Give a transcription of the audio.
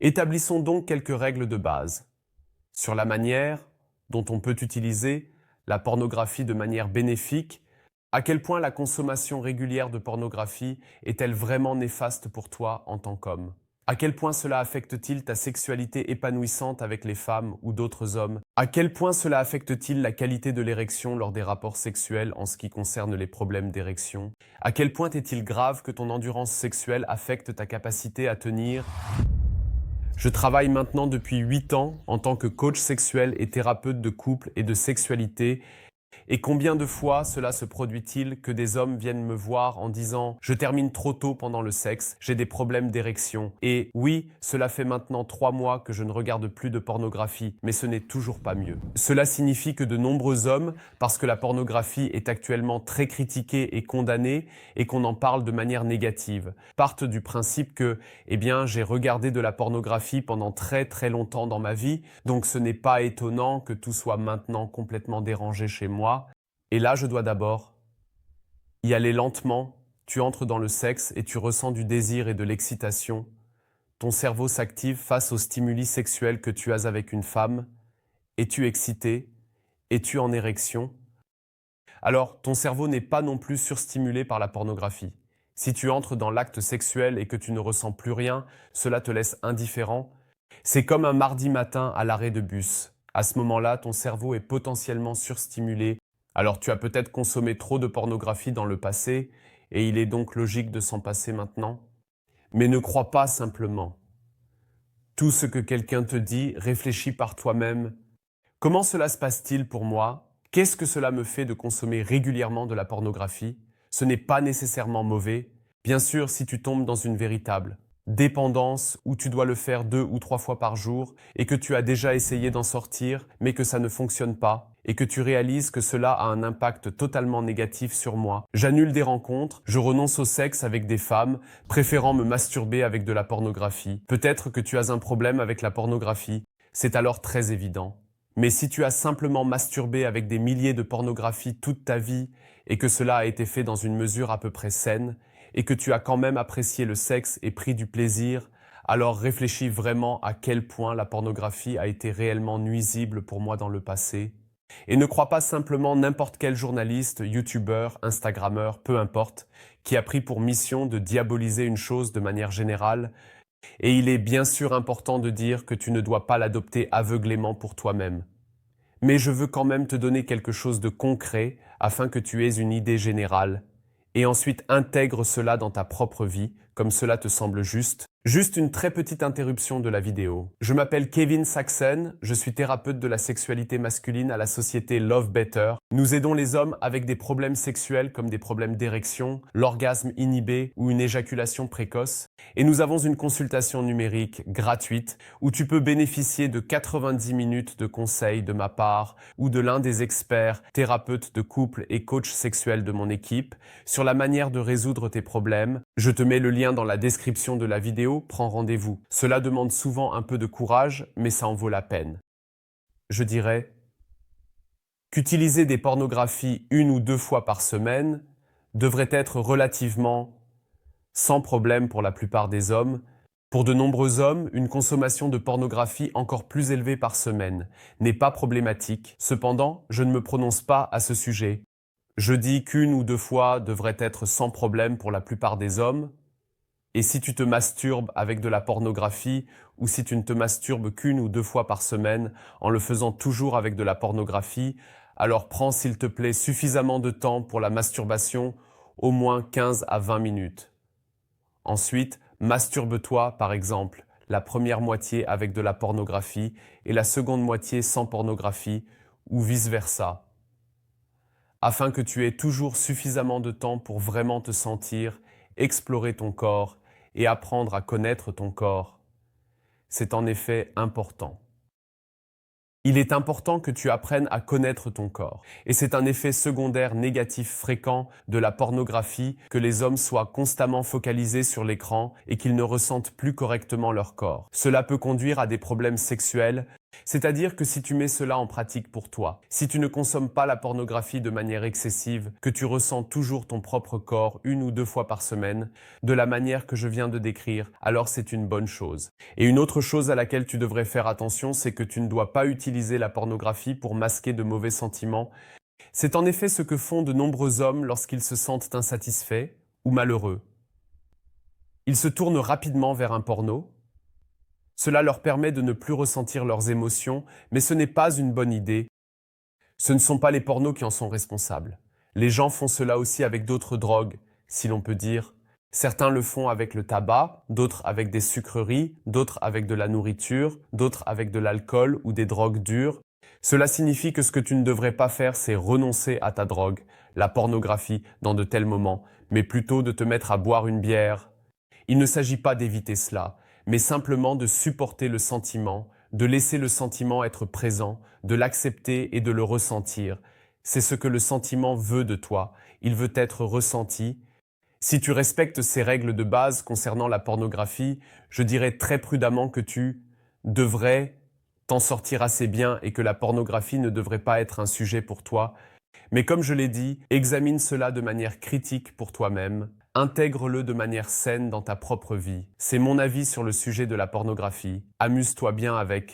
Établissons donc quelques règles de base sur la manière dont on peut utiliser la pornographie de manière bénéfique. À quel point la consommation régulière de pornographie est-elle vraiment néfaste pour toi en tant qu'homme? À quel point cela affecte-t-il ta sexualité épanouissante avec les femmes ou d'autres hommes? À quel point cela affecte-t-il la qualité de l'érection lors des rapports sexuels en ce qui concerne les problèmes d'érection? À quel point est-il grave que ton endurance sexuelle affecte ta capacité à tenir? Je travaille maintenant depuis 8 ans en tant que coach sexuel et thérapeute de couple et de sexualité. Et combien de fois cela se produit-il que des hommes viennent me voir en disant « Je termine trop tôt pendant le sexe, j'ai des problèmes d'érection ». Et oui, cela fait maintenant 3 mois que je ne regarde plus de pornographie, mais ce n'est toujours pas mieux. Cela signifie que de nombreux hommes, parce que la pornographie est actuellement très critiquée et condamnée, et qu'on en parle de manière négative, partent du principe que « Eh bien, j'ai regardé de la pornographie pendant très très longtemps dans ma vie, donc ce n'est pas étonnant que tout soit maintenant complètement dérangé chez moi. » Et là, je dois d'abord y aller lentement. Tu entres dans le sexe et tu ressens du désir et de l'excitation. Ton cerveau s'active face aux stimuli sexuels que tu as avec une femme. Es-tu excité? Es-tu en érection? Alors, ton cerveau n'est pas non plus surstimulé par la pornographie. Si tu entres dans l'acte sexuel et que tu ne ressens plus rien, cela te laisse indifférent. C'est comme un mardi matin à l'arrêt de bus. À ce moment-là, ton cerveau est potentiellement surstimulé. Alors tu as peut-être consommé trop de pornographie dans le passé, et il est donc logique de s'en passer maintenant. Mais ne crois pas simplement. Tout ce que quelqu'un te dit, réfléchis par toi-même. Comment cela se passe-t-il pour moi? Qu'est-ce que cela me fait de consommer régulièrement de la pornographie? Ce n'est pas nécessairement mauvais. Bien sûr, si tu tombes dans une véritable dépendance où tu dois le faire 2 ou 3 fois par jour et que tu as déjà essayé d'en sortir mais que ça ne fonctionne pas et que tu réalises que cela a un impact totalement négatif sur moi. J'annule des rencontres, je renonce au sexe avec des femmes, préférant me masturber avec de la pornographie. Peut-être que tu as un problème avec la pornographie, c'est alors très évident. Mais si tu as simplement masturbé avec des milliers de pornographies toute ta vie et que cela a été fait dans une mesure à peu près saine, et que tu as quand même apprécié le sexe et pris du plaisir, alors réfléchis vraiment à quel point la pornographie a été réellement nuisible pour moi dans le passé. Et ne crois pas simplement n'importe quel journaliste, youtubeur, instagrammeur, peu importe, qui a pris pour mission de diaboliser une chose de manière générale. Et il est bien sûr important de dire que tu ne dois pas l'adopter aveuglément pour toi-même. Mais je veux quand même te donner quelque chose de concret afin que tu aies une idée générale et ensuite intègre cela dans ta propre vie, comme cela te semble juste. Juste une très petite interruption de la vidéo. Je m'appelle Kevin Saxon, je suis thérapeute de la sexualité masculine à la société Love Better. Nous aidons les hommes avec des problèmes sexuels comme des problèmes d'érection, l'orgasme inhibé ou une éjaculation précoce. Et nous avons une consultation numérique gratuite où tu peux bénéficier de 90 minutes de conseils de ma part ou de l'un des experts, thérapeutes de couple et coach sexuel de mon équipe sur la manière de résoudre tes problèmes. Je te mets le lien dans la description de la vidéo, prends rendez-vous. Cela demande souvent un peu de courage, mais ça en vaut la peine. Je dirais qu'utiliser des pornographies 1 ou 2 fois par semaine devrait être relativement sans problème pour la plupart des hommes. Pour de nombreux hommes, une consommation de pornographie encore plus élevée par semaine n'est pas problématique. Cependant, je ne me prononce pas à ce sujet. Je dis qu'1 ou 2 fois devrait être sans problème pour la plupart des hommes. Et si tu te masturbes avec de la pornographie ou si tu ne te masturbes qu'1 ou 2 fois par semaine en le faisant toujours avec de la pornographie, alors prends s'il te plaît suffisamment de temps pour la masturbation, au moins 15 à 20 minutes. Ensuite, masturbe-toi par exemple la première moitié avec de la pornographie et la seconde moitié sans pornographie ou vice-versa, afin que tu aies toujours suffisamment de temps pour vraiment te sentir, explorer ton corps et apprendre à connaître ton corps. C'est en effet important. Il est important que tu apprennes à connaître ton corps. Et c'est un effet secondaire négatif fréquent de la pornographie que les hommes soient constamment focalisés sur l'écran et qu'ils ne ressentent plus correctement leur corps. Cela peut conduire à des problèmes sexuels C'est-à-dire que si tu mets cela en pratique pour toi, si tu ne consommes pas la pornographie de manière excessive, que tu ressens toujours ton propre corps 1 ou 2 fois par semaine, de la manière que je viens de décrire, alors c'est une bonne chose. Et une autre chose à laquelle tu devrais faire attention, c'est que tu ne dois pas utiliser la pornographie pour masquer de mauvais sentiments. C'est en effet ce que font de nombreux hommes lorsqu'ils se sentent insatisfaits ou malheureux. Ils se tournent rapidement vers un porno. Cela leur permet de ne plus ressentir leurs émotions, mais ce n'est pas une bonne idée. Ce ne sont pas les pornos qui en sont responsables. Les gens font cela aussi avec d'autres drogues, si l'on peut dire. Certains le font avec le tabac, d'autres avec des sucreries, d'autres avec de la nourriture, d'autres avec de l'alcool ou des drogues dures. Cela signifie que ce que tu ne devrais pas faire, c'est renoncer à ta drogue, la pornographie, dans de tels moments, mais plutôt de te mettre à boire une bière. Il ne s'agit pas d'éviter cela, mais simplement de supporter le sentiment, de laisser le sentiment être présent, de l'accepter et de le ressentir. C'est ce que le sentiment veut de toi, il veut être ressenti. Si tu respectes ces règles de base concernant la pornographie, je dirais très prudemment que tu devrais t'en sortir assez bien et que la pornographie ne devrait pas être un sujet pour toi. Mais comme je l'ai dit, examine cela de manière critique pour toi-même. Intègre-le de manière saine dans ta propre vie. C'est mon avis sur le sujet de la pornographie. Amuse-toi bien avec.